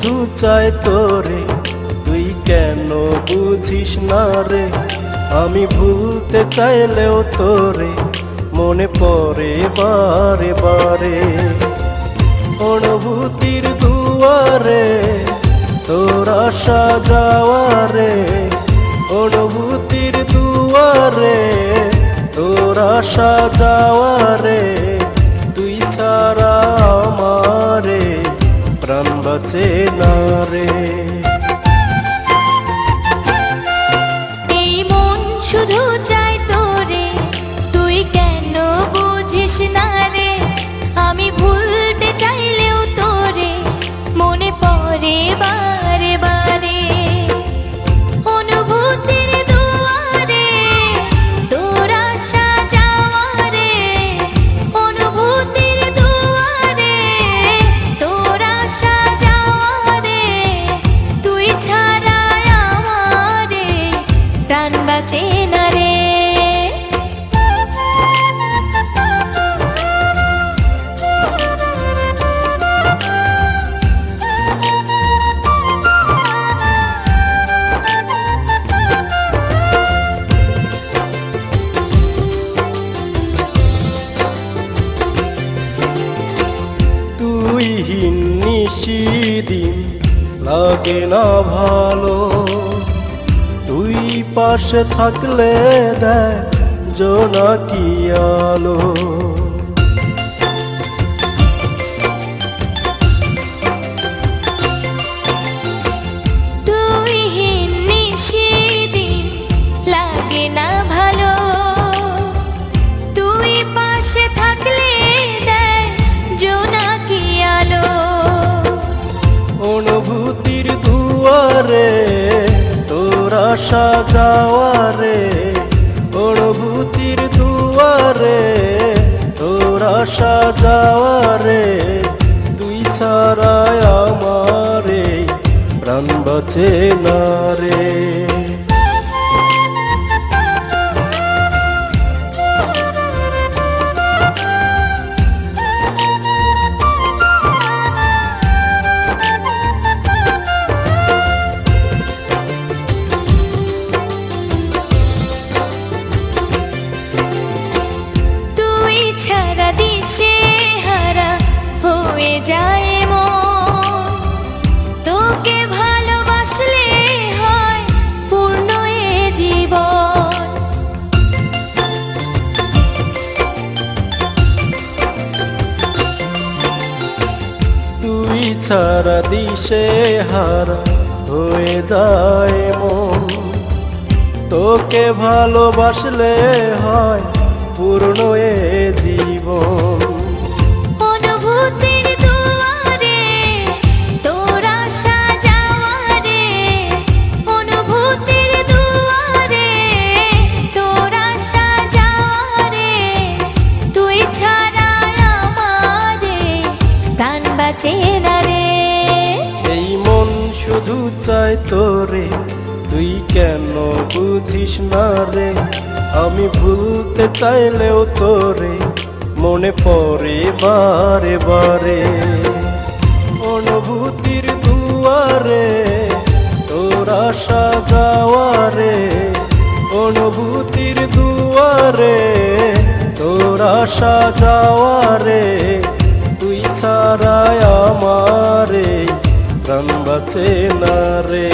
শুধু চাই তোরে, তুই কেন বুঝিস না রে। আমি ভুলতে চাইলেও তোরে মনে পড়ে বারে বারে। অনুভূতির দুয়ারে তোর আশা যাওয়ারে, অনুভূতির দুয়ারে তোর আশা যাওয়ারে। তুই ছাড়া আমারে প্রাণ বাঁচে না রে। এই মন শুধু চায় তোরে, তুই কেন বুঝিস না রে। আমি ভুলতে চাইলেও তোরে মনে পড়ে বারে বারে। অনুভূতির দুয়ারে তোর আশা যাওয়ারে, অনুভূতির দুয়ারে তোর আশা যাওয়ারে। তুই ছাড়া আমারে প্রাণ বাঁচে না রে। তুইহীন নিশিদিন লাগে না ভালো, তুই পাশে থাকলে দেখ জোনাকি আলো। তুইহীন নিশিদিন লাগে না ভালো, তুই পাশে থাকলে দেয় জোনাকি আলো। অনুভূতির দুয়ারে তোর আশা যাওয়ারে, অনুভূতির দুয়ারে তোর আশা যাওয়ারে। তুই ছাড়া আমারে প্রাণ বাঁচে না রে। তুই ছাড়া দিশে হারা হয়ে যায় মন, তোকে ভালোবাসলে হয় পূর্ণ এ জীবন। তুই ছাড়া দিশে হারা হয়ে যায় মন, তোকে ভালোবাসলে হয় পূর্ণ এ জীবন। অনুভূতির দুয়ারে তোর আশা যাওয়ারে, অনুভূতির দুয়ারে তোর আশা যাওয়ারে। তুই ছাড়া আমারে প্রাণ বাঁচে না রে। এই মন শুধু চায় তোরে, তুই কেন বুঝিস না রে। আমি ভুলতে চাইলেও তোরে মনে পড়ে বারে বারে। অনুভূতির দুয়ারে তোর আশা যাওয়ারে, অনুভূতির দুয়ারে তোর আশা যাওয়ারে। তুই ছাড়া আমারে প্রাণ বাঁচে না রে।